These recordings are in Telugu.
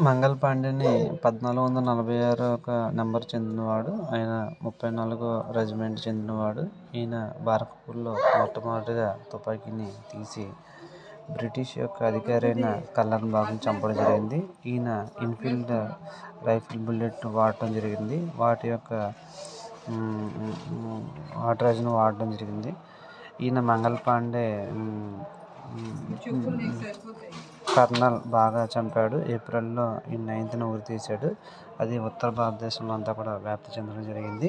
మంగల్ పాండేని 1446 ఒక నెంబర్ చెందినవాడు. ఆయన 34 రెజిమెంట్ చెందినవాడు. ఈయన బారక్పూర్లో మొట్టమొదటిగా తుపాకీని తీసి బ్రిటిష్ యొక్క అధికారి అయిన కల్లర్ బాబుని చంపడం జరిగింది. ఈయన ఇన్ఫీల్డ్ రైఫిల్ బుల్లెట్ వాడటం జరిగింది. వాటి యొక్క వాటరాజ్ను వాడడం జరిగింది. ఈయన మంగల్ పాండే కర్నల్ బాగా చంపాడు. ఏప్రిల్లో ఈ 9th ఉరి తీశాడు. అది ఉత్తర భారతదేశంలో అంతా కూడా వ్యాప్తి చెందడం జరిగింది.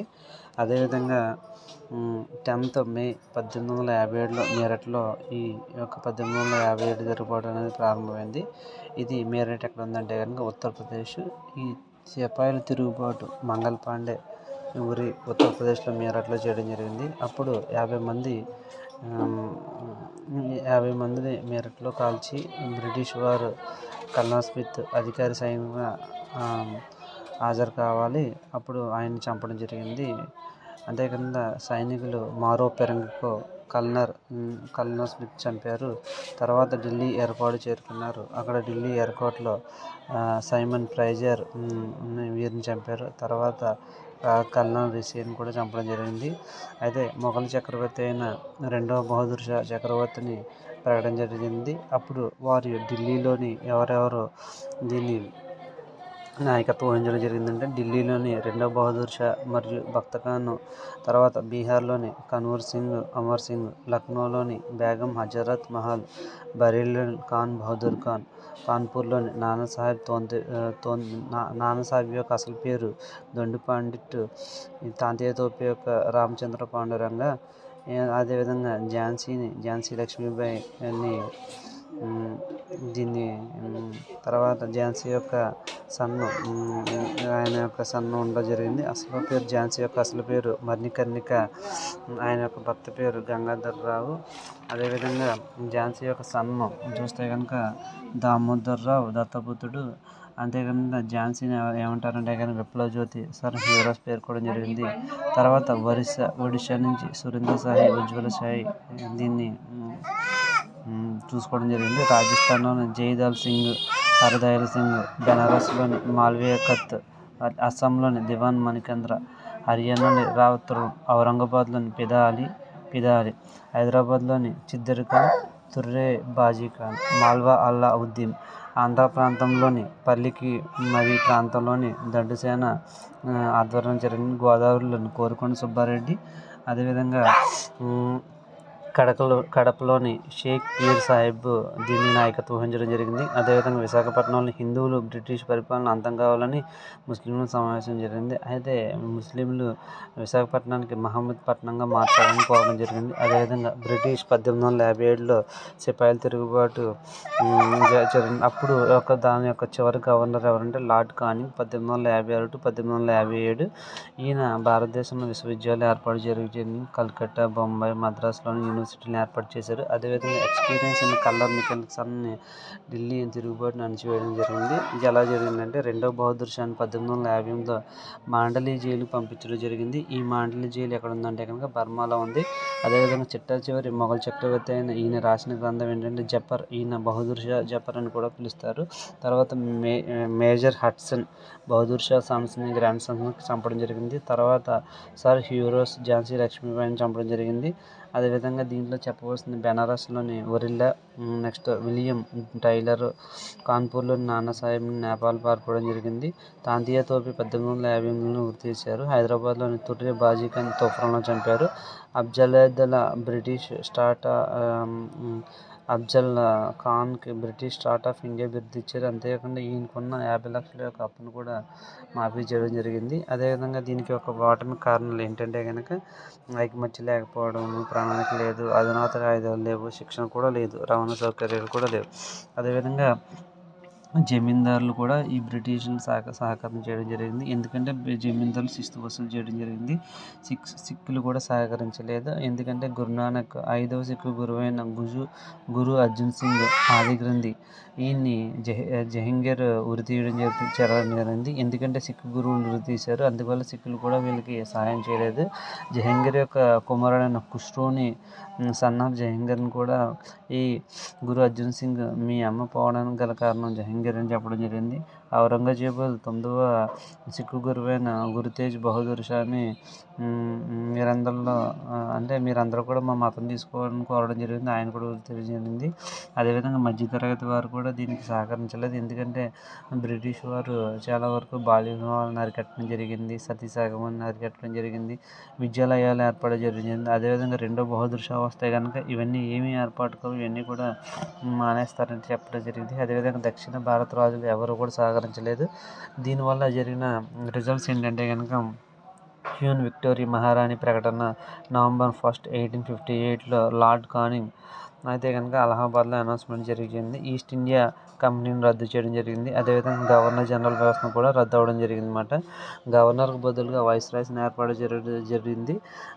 అదేవిధంగా 10th మే 1857లో మీరట్లో ఈ యొక్క 1857 తిరుగుబాటు అనేది ప్రారంభమైంది. ఇది మీరట్ ఎక్కడ ఉందంటే కనుక ఉత్తరప్రదేశ్. ఈ సిపాయిల తిరుగుబాటు మంగల్ పాండే ఊరి ఉత్తరప్రదేశ్లో మీరట్లో చేయడం జరిగింది. అప్పుడు 50 మందిని మీరట్లో కాల్చి బ్రిటిష్ వారు కల్నల్ స్మిత్ అధికారి సైన్యంగా హాజరు కావాలి. అప్పుడు ఆయన్ని చంపడం జరిగింది. అంతేకాకుండా సైనికులు మారో పెరంగికో కల్నల్ స్మిత్ చంపారు. తర్వాత ఢిల్లీ ఎయిర్పోర్ట్ చేరుకున్నారు. అక్కడ ఢిల్లీ ఎయిర్పోర్ట్లో సైమన్ ఫ్రైజర్ వీరిని చంపారు. తర్వాత కల్నల్ రిషిని కూడా చంపడం జరిగింది. అయితే మొఘల్ చక్రవర్తి అయిన రెండవ బహదూర్ షా చక్రవర్తిని ప్రకటన జరిగింది. అప్పుడు వారు ఢిల్లీలోని ఎవరెవరు దీన్ని నాయకత్వం వహించడం జరిగిందంటే ఢిల్లీలోని రెండవ బహదూర్ షా మరియు బక్తఖాన్, తర్వాత బీహార్లోని కన్వర్ సింగ్, అమర్ సింగ్, లక్నోలోని బేగం హజరత్ మహల్, బరేలీలోని ఖాన్ బహదూర్ ఖాన్, కాన్పూర్లోని నానాసాహెబ్ యొక్క అసలు పేరు దొండి పండిట్, తాంతియా తోపే యొక్క రామచంద్ర పాండురంగ. అదేవిధంగా ఝాన్సీ లక్ష్మీబాయి అని దీన్ని తర్వాత ఝాన్సీ యొక్క ఆయన యొక్క సన్ను ఉండడం జరిగింది. అసలు పేరు ఝాన్సీ యొక్క అసలు పేరు మణికర్ణిక. ఆయన యొక్క భర్త పేరు గంగాధర్ రావు. అదేవిధంగా ఝాన్సీ యొక్క సన్ను చూస్తే కనుక దామోదర్ రావు దత్తపుత్రుడు. అంతేకాకుండా ఝాన్సీని ఏమంటారంటే కనుక విప్లవ జ్యోతి సర్ హ్యూరస్ పేర్కోవడం జరిగింది. తర్వాత ఒడిశా నుంచి సురేంద్ర సాయి, ఉజ్వల సాయి దీన్ని చూసుకోవడం జరిగింది. రాజస్థాన్లోని జైదల్ సింగ్, హరదయాల్ సింగ్, బెనారస్లోని మాల్వియా కత్, అస్సాంలోని దివాన్ మణికంద్ర, హర్యానాలోని రావత్ రుల్, ఔరంగాబాద్లోని పిదా అలీ, హైదరాబాద్లోని చిద్దర్ ఖాన్, తుర్రే బాజీ ఖాన్, మాల్వా అల్లా ఉద్దీన్, ఆంధ్ర ప్రాంతంలోని పల్లికి మవి ప్రాంతంలోని దండుసేన ఆధ్వర్యంలో జరిగిన గోదావరిలోని కోరుకొండ సుబ్బారెడ్డి. అదేవిధంగా కడపలోని షేక్ పీర్ సాహెబ్ దీన్ని నాయకత్వం వహించడం జరిగింది. అదేవిధంగా విశాఖపట్నంలో హిందువులు బ్రిటిష్ పరిపాలన అంతం కావాలని ముస్లింలు సమావేశం జరిగింది. అయితే ముస్లింలు విశాఖపట్నానికి మహమ్మద్ పట్నంగా మార్చాలని కోరడం జరిగింది. అదేవిధంగా బ్రిటిష్ 1857లో సిపాయిల తిరుగుబాటు జరిగింది. అప్పుడు దాని యొక్క చివరి గవర్నర్ ఎవరంటే లార్డ్ కానింగ్ 1856 to 1857. ఈయన భారతదేశంలో విశ్వవిద్యాలయాలు ఏర్పాటు జరిగింది. కల్కట్టా, బొంబాయి, మద్రాసులోని యూనివర్సిటీలను ఏర్పాటు చేశారు. అదేవిధంగా ఎక్స్పీరియన్స్ అయిన కల్లర్ నికల్సన్ని ఢిల్లీ తిరుగుబాటును అణచివేయడం జరిగింది. ఇది ఎలా జరిగిందంటే రెండవ బహదూర్ షాని 1858లో మాండలి జైలుకు పంపించడం జరిగింది. ఈ మాండలి జైలు ఎక్కడ ఉందంటే కనుక బర్మాలో ఉంది. అదేవిధంగా చిట్ట చివరి మొఘల్ చక్రవర్తి అయిన ఈయన రాసిన గ్రంథం ఏంటంటే జఫర్. ఈయన బహదూర్ షా జఫర్ అని కూడా పిలుస్తారు. తర్వాత మేజర్ హడ్సన్ బహదూర్ షా సన్స్ని గ్రాండ్ సన్స్ని చంపడం జరిగింది. తర్వాత సర్ హ్యూరస్ ఝాన్సీ లక్ష్మీబాయిని చంపడం జరిగింది. అదేవిధంగా దీంట్లో చెప్పవలసింది బెనారస్లోని ఒరిల్లా, నెక్స్ట్ విలియం టైలర్, కాన్పూర్లోని నానాసాహెబ్ని నేపాల్ పారిపోవడం జరిగింది. తాంతియా తోపే 1858లో ఉరి తీశారు. హైదరాబాద్లోని తుర్రే బాజీ ఖాన్ తుఫాన్లో చంపారు. అఫ్జల్ ఖాన్కి బ్రిటిష్ స్టార్ట్ ఆఫ్ ఇండియా బిరుదు ఇచ్చారు. అంతేకాకుండా ఈయనకున్న 50 లక్షల యొక్క అప్పును కూడా మాఫీ చేయడం జరిగింది. అదేవిధంగా దీనికి ఒక ఓటమి కారణాలు ఏంటంటే కనుక ఐకమత్యం లేకపోవడం, ప్రణాళిక లేదు, అధునాతన ఆయుధాలు లేవు, శిక్షణ కూడా లేదు, రవాణా సౌకర్యాలు కూడా లేవు. అదేవిధంగా జమీందారులు కూడా ఈ బ్రిటిషులు సహకారం చేయడం జరిగింది. ఎందుకంటే జమీందారులు శిస్తు వసూలు చేయడం జరిగింది. సిక్కులు కూడా సహకరించలేదు. ఎందుకంటే గురునానక్ 5వ సిక్కు గురువైన గురు అర్జున్ సింగ్ ఆది గ్రంథి ఈయన్ని జహంగీర్ ఉరి తీయడం జరిగింది. ఎందుకంటే సిక్కు గురువులు ఉరి తీశారు. అందువల్ల సిక్కులు కూడా వీళ్ళకి సహాయం చేయలేదు. జహంగీర్ యొక్క కుమారుడైన ఖుస్రోని సన్ ఆఫ్ జహంగీర్ని కూడా ఈ గురు అర్జున్ సింగ్ మీ అమ్మ పోవడానికి గల కారణం జహంగీర్ అని చెప్పడం జరిగింది. ఔరంగజేబు 9వ సిక్కు గురువైన గురు తేజ్ బహదూర్ షాని మీరందరూ కూడా మా మతం తీసుకోవాలని కోరడం జరిగింది. ఆయన కూడా తెలియజేరింది. అదేవిధంగా మధ్యతరగతి వారు కూడా దీనికి సహకరించలేదు. ఎందుకంటే బ్రిటిష్ వారు చాలా వరకు బాల్య వివాహాలను అరికట్టడం జరిగింది. సతీ సహగమనాన్ని అరికట్టడం జరిగింది. విద్యాలయాలు ఏర్పాటు జరిగింది. అదేవిధంగా రెండో బహదూర్ షా వస్తే కనుక ఇవన్నీ ఏమీ ఏర్పాటు కావు, ఇవన్నీ కూడా మానేస్తారని చెప్పడం జరిగింది. అదేవిధంగా దక్షిణ భారత రాజులు ఎవరు కూడా సహకరించలేదు. దీనివల్ల జరిగిన రిజల్ట్స్ ఏంటంటే కనుక క్వీన్ విక్టోరియా మహారాణి ప్రకటన నవంబర్ 1, 1858లో లార్డ్ కానింగ్ అయితే కనుక అలహాబాద్లో అనౌన్స్మెంట్ జరిగింది. ఈస్ట్ ఇండియా కంపెనీని రద్దు చేయడం జరిగింది. అదేవిధంగా గవర్నర్ జనరల్ వ్యవస్థను కూడా రద్దు అవ్వడం జరిగింది అన్నమాట. గవర్నర్కు బదులుగా వైస్రాయ్స్ని ఏర్పాటు జరిగింది.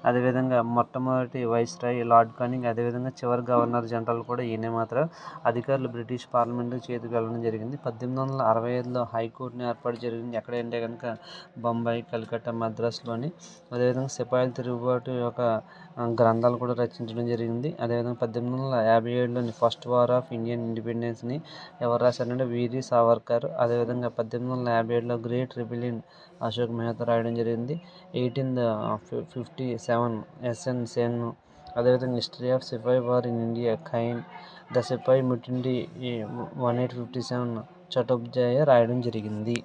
అదేవిధంగా మొట్టమొదటి వైస్రాయ్ లార్డ్ కానింగ్, అదేవిధంగా చివరి గవర్నర్ జనరల్ కూడా ఈయనే మాత్రం. అధికారులు బ్రిటిష్ పార్లమెంటు చేతికి వెళ్ళడం జరిగింది. 1865లో హైకోర్టుని ఏర్పాటు జరిగింది. ఎక్కడంటే కనుక బొంబాయి, కలకత్తా, మద్రాసులోని. అదేవిధంగా సిపాయిల తిరుగుబాటు యొక్క గ్రంథాలు కూడా రచించడం జరిగింది. అదేవిధంగా 1857లోని ఫస్ట్ వార్ ఆఫ్ ఇండియన్ ఇండిపెండెన్స్ని ఎవరు రాశారంటే వీరి సావర్కర్. అదేవిధంగా 1857లో గ్రేట్ రిబెలియన్ అశోక్ మెహతా రాయడం జరిగింది. 1857 ఎస్ఎన్ సేన్. అదేవిధంగా history of sepoy war in India ఖైన్ ద సిపాయి ముటిండి 1857 చటోపాధ్యాయ రాయడం జరిగింది.